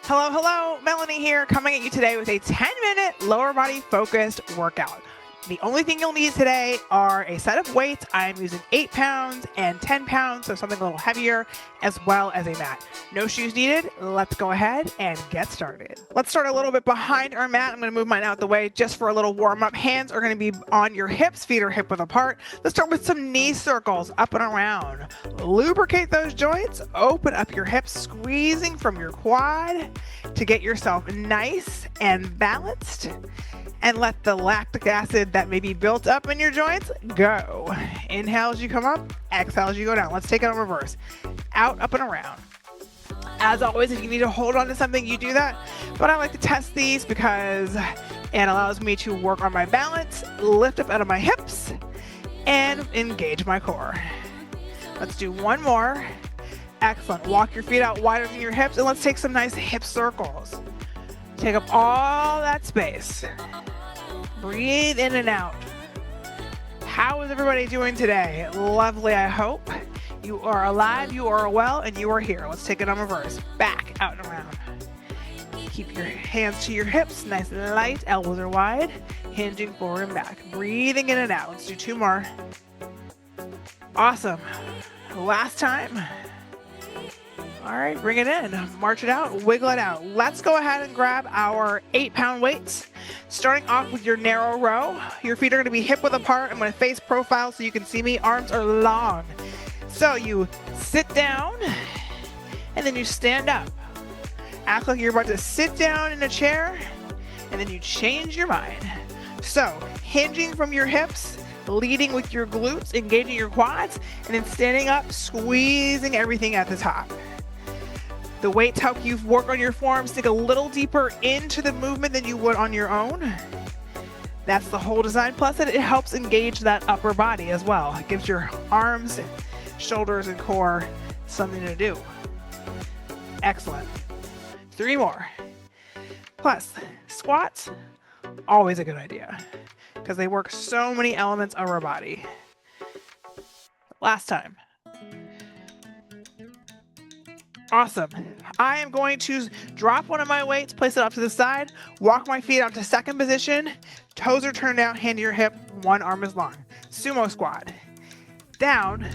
Hello, hello, Melanie here, coming at you today with a 10-minute lower body focused workout. The only thing you'll need today are a set of weights. I'm using 8 pounds and 10 pounds, so something a little heavier, as well as a mat. No shoes needed. Let's go ahead and get started. Let's start a little bit behind our mat. I'm going to move mine out the way just for a little warm up. Hands are going to be on your hips, feet are hip width apart. Let's start with some knee circles up and around. Lubricate those joints, open up your hips, squeezing from your quad to get yourself nice and balanced. And let the lactic acid that may be built up in your joints go. Inhale as you come up, exhale as you go down. Let's take it in reverse. Out, up, and around. As always, if you need to hold on to something, you do that. But I like to test these because it allows me to work on my balance, lift up out of my hips, and engage my core. Let's do one more. Excellent. Walk your feet out wider than your hips, and let's take some nice hip circles. Take up all that space. Breathe in and out. How is everybody doing today? Lovely, I hope. You are alive, you are well, and you are here. Let's take it on reverse. Back, out and around. Keep your hands to your hips, nice and light. Elbows are wide. Hinging forward and back. Breathing in and out. Let's do 2 more. Awesome. Last time. All right, bring it in. March it out, wiggle it out. Let's go ahead and grab our 8-pound weights. Starting off with your narrow row. Your feet are going to be hip width apart. I'm going to face profile so you can see me. Arms are long. So you sit down and then you stand up. Act like you're about to sit down in a chair and then you change your mind. So hinging from your hips, leading with your glutes, engaging your quads, and then standing up, squeezing everything at the top. The weights help you work on your forearms, dig a little deeper into the movement than you would on your own. That's the whole design. Plus, it helps engage that upper body as well. It gives your arms, shoulders, and core something to do. Excellent. 3 more. Plus, squats, always a good idea because they work so many elements of our body. Last time. Awesome. I am going to drop one of my weights, place it off to the side, walk my feet out to second position, toes are turned down, hand to your hip, one arm is long. Sumo squat. Down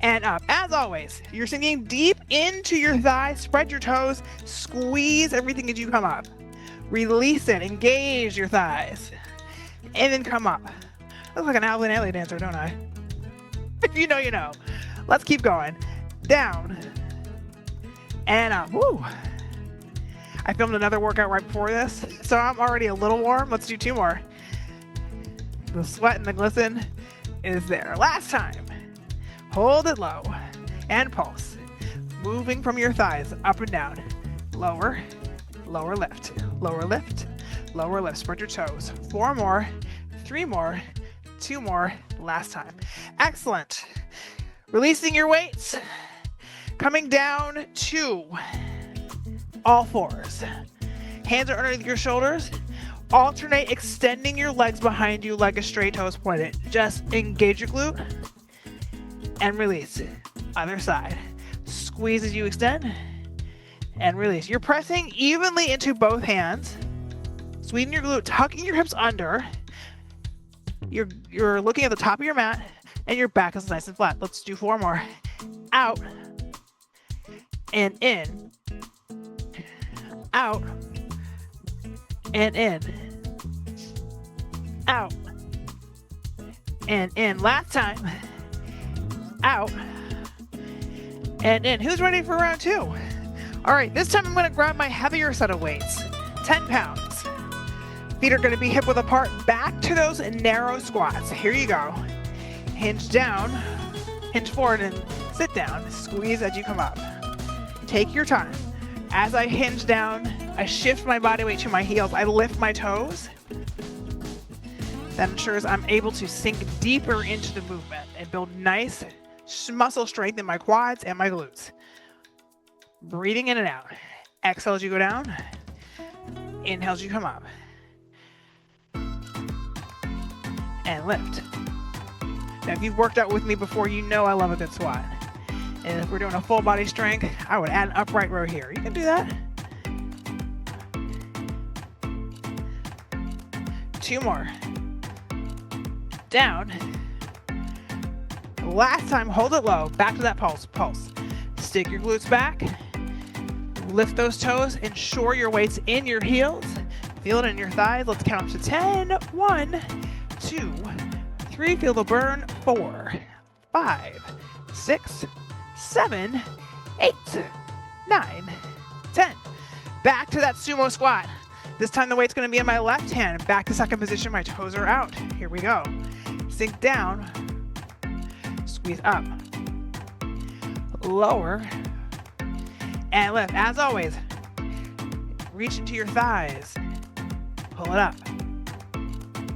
and up. As always, you're sinking deep into your thighs, spread your toes, squeeze everything as you come up. Release it, engage your thighs, and then come up. I look like an Alvin Ailey dancer, don't I? If you know, you know. Let's keep going. Down and up. Woo! I filmed another workout right before this, so I'm already a little warm. Let's do 2 more. The sweat and the glisten is there. Last time. Hold it low and pulse. Moving from your thighs up and down. Lower, lower lift, lower lift, lower lift. Spread your toes. 4 more, 3 more, 2 more. Last time. Excellent. Releasing your weights. Coming down to all fours. Hands are underneath your shoulders. Alternate extending your legs behind you like a straight, toes pointed. Just engage your glute and release. Other side. Squeeze as you extend and release. You're pressing evenly into both hands. Squeezing your glute, tucking your hips under. You're looking at the top of your mat and your back is nice and flat. Let's do 4 more. Out and in, out and in, out and in. Last time. Out and in. Who's ready for round 2? All right, this time I'm going to grab my heavier set of weights, 10 pounds. Feet are going to be hip width apart. Back to those narrow squats. Here you go. Hinge down, hinge forward, and sit down. Squeeze as you come up. Take your time. As I hinge down, I shift my body weight to my heels. I lift my toes. That ensures I'm able to sink deeper into the movement and build nice muscle strength in my quads and my glutes. Breathing in and out. Exhale as you go down. Inhale as you come up. And lift. Now, if you've worked out with me before, you know I love a good squat. And if we're doing a full body strength, I would add an upright row here. You can do that. 2 more. Down. Last time, hold it low. Back to that pulse. Stick your glutes back. Lift those toes. Ensure your weight's in your heels. Feel it in your thighs. Let's count up to 10. 1, 2, 3. Feel the burn. 4, 5, 6, 7, 8, 9, 10. Back to that sumo squat. This time the weight's going to be in my left hand. Back to second position. My toes are out. Here we go. Sink down. Squeeze up. Lower. And lift. As always, reach into your thighs. Pull it up.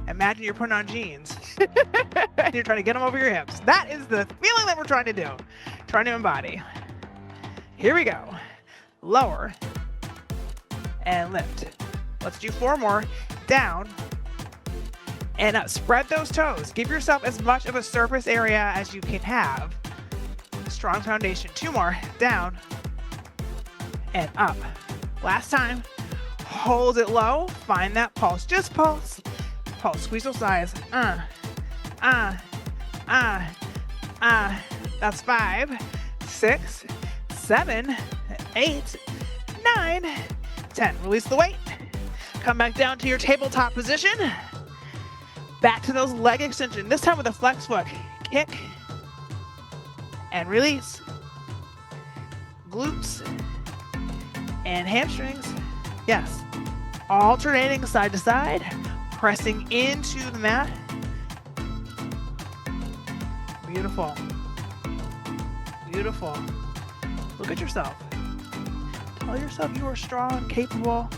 Imagine you're putting on jeans. And you're trying to get them over your hips. That is the feeling that we're trying to do. Trying to embody. Here we go. Lower. And lift. Let's do 4 more. Down. And up. Spread those toes. Give yourself as much of a surface area as you can have. Strong foundation. 2 more. Down. And up. Last time. Hold it low. Find that pulse. Just pulse. Pulse. Squeeze those thighs. That's 5, 6, 7, 8, 9, 10. Release the weight. Come back down to your tabletop position. Back to those leg extension. This time with a flex foot. Kick. And release. Glutes. And hamstrings. Yes. Alternating side to side. Pressing into the mat. Beautiful. Beautiful. Look at yourself. Tell yourself you are strong, capable,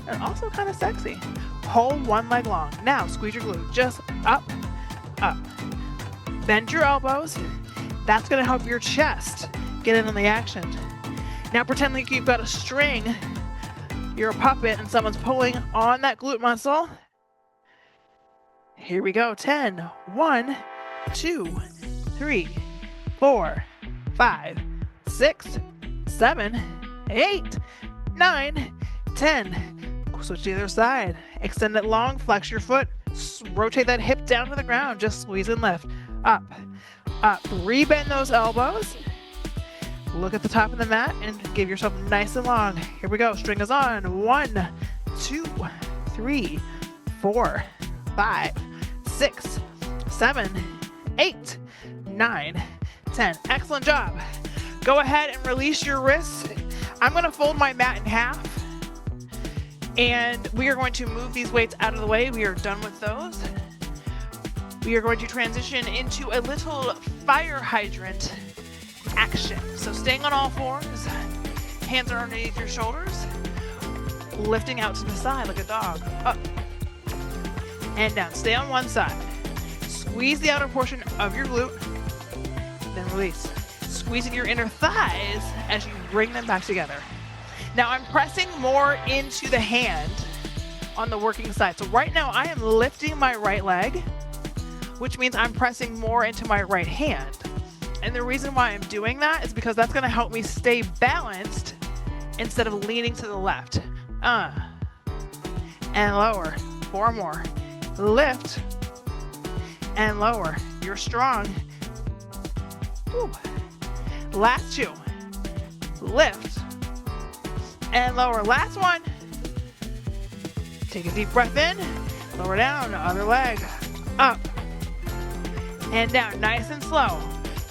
and also kind of sexy. Hold one leg long. Now squeeze your glute. Just up, up. Bend your elbows. That's going to help your chest get in on the action. Now pretend like you've got a string. You're a puppet and someone's pulling on that glute muscle. Here we go. 10. 1, 2, 3, 4, 5, 6, 7, 8, 9, 10. Switch to the other side. Extend it long. Flex your foot. Rotate that hip down to the ground. Just squeeze and lift. Up, up. Rebend those elbows. Look at the top of the mat and give yourself nice and long. Here we go. String is on. 1, 2, 3, 4, 5, 6, 7, 8, 9, 10. Excellent job. Go ahead and release your wrists. I'm going to fold my mat in half. And we are going to move these weights out of the way. We are done with those. We are going to transition into a little fire hydrant action. So staying on all fours, hands are underneath your shoulders, lifting out to the side like a dog. Up and down. Stay on one side. Squeeze the outer portion of your glute, then release. Squeezing your inner thighs as you bring them back together. Now I'm pressing more into the hand on the working side. So right now I am lifting my right leg, which means I'm pressing more into my right hand. And the reason why I'm doing that is because that's going to help me stay balanced instead of leaning to the left. And lower. 4 more. Lift and lower. You're strong. Woo. Last 2. Lift and lower. Last one. Take a deep breath in. Lower down. Other leg. Up and down. Nice and slow.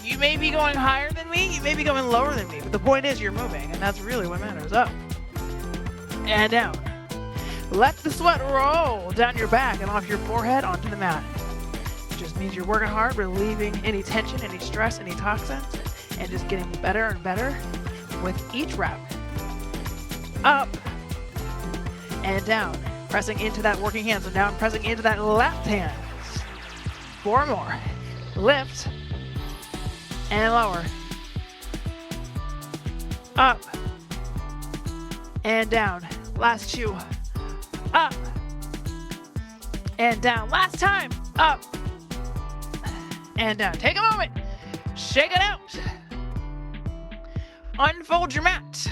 You may be going higher than me, you may be going lower than me, but the point is you're moving, and that's really what matters. Up and down. Let the sweat roll down your back and off your forehead onto the mat. It just means you're working hard, relieving any tension, any stress, any toxins, and just getting better and better with each rep. Up and down. Pressing into that working hand. So now I'm pressing into that left hand. 4 more. Lift and lower. Up and down. Last 2. Up and down. Last time. Up and down. Take a moment. Shake it out. Unfold your mat.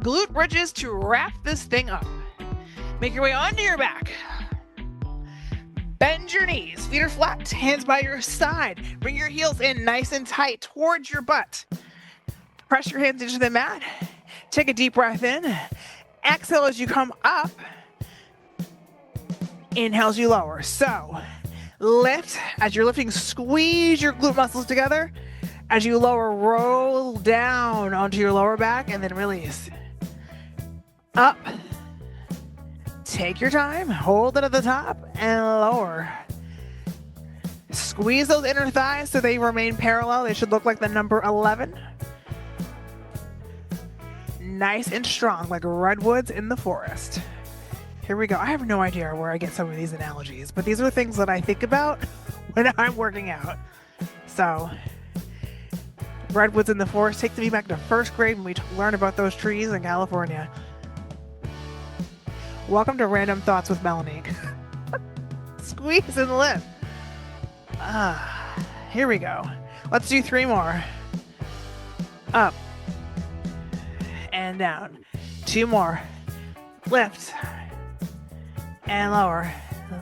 Glute bridges to wrap this thing up. Make your way onto your back. Bend your knees, feet are flat, hands by your side. Bring your heels in nice and tight towards your butt. Press your hands into the mat. Take a deep breath in. Exhale as you come up. Inhale as you lower. So lift. As you're lifting, squeeze your glute muscles together. As you lower, roll down onto your lower back and then release. Up. Take your time, hold it at the top and lower. Squeeze those inner thighs so they remain parallel. They should look like the number 11. Nice and strong, like redwoods in the forest. Here we go. I have no idea where I get some of these analogies, but these are things that I think about when I'm working out. So, redwoods in the forest, take me back to first grade when we learned about those trees in California. Welcome to Random Thoughts with Melanie. Squeeze and lift. Here we go. Let's do 3 more. Up. And down. 2 more. Lift. And lower.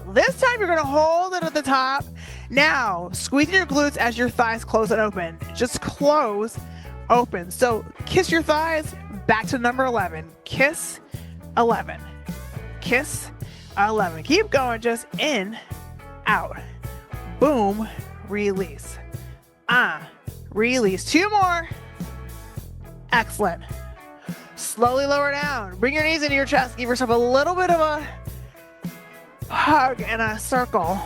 This time you're going to hold it at the top. Now, squeeze your glutes as your thighs close and open. Just close, open. So kiss your thighs back to number 11. Kiss 11. Kiss 11. Keep going, just in, out. Boom, release. Release. 2 more. Excellent. Slowly lower down. Bring your knees into your chest. Give yourself a little bit of a hug and a circle.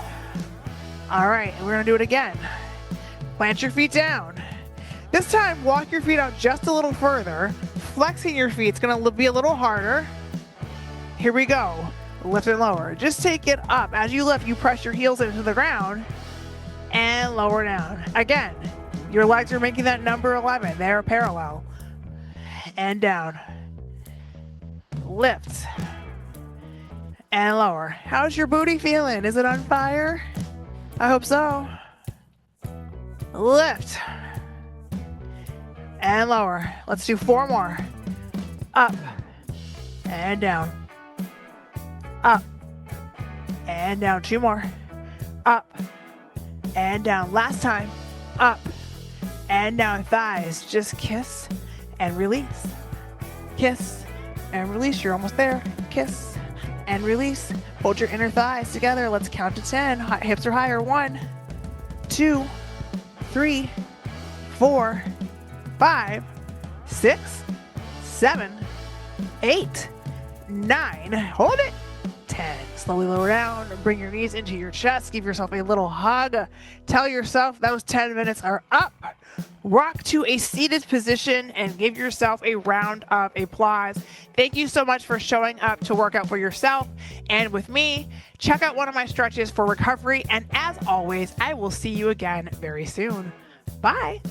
All right, and we're gonna do it again. Plant your feet down. This time, walk your feet out just a little further. Flexing your feet, it's gonna be a little harder. Here we go. Lift and lower. Just take it up. As you lift, you press your heels into the ground and lower down. Again, your legs are making that number 11. They're parallel. And down. Lift. And lower. How's your booty feeling? Is it on fire? I hope so. Lift. And lower. Let's do 4 more. Up. And down. Up and down. 2 more. Up and down. Last time. Up and down. Thighs. Just kiss and release. Kiss and release. You're almost there. Kiss and release. Hold your inner thighs together. Let's count to 10. Hips are higher. 1, 2, 3, 4, 5, 6, 7, 8, 9. Hold it. 10. Slowly lower down. Bring your knees into your chest. Give yourself a little hug. Tell yourself those 10 minutes are up. Rock to a seated position and give yourself a round of applause. Thank you so much for showing up to work out for yourself and with me. Check out one of my stretches for recovery. And as always, I will see you again very soon. Bye.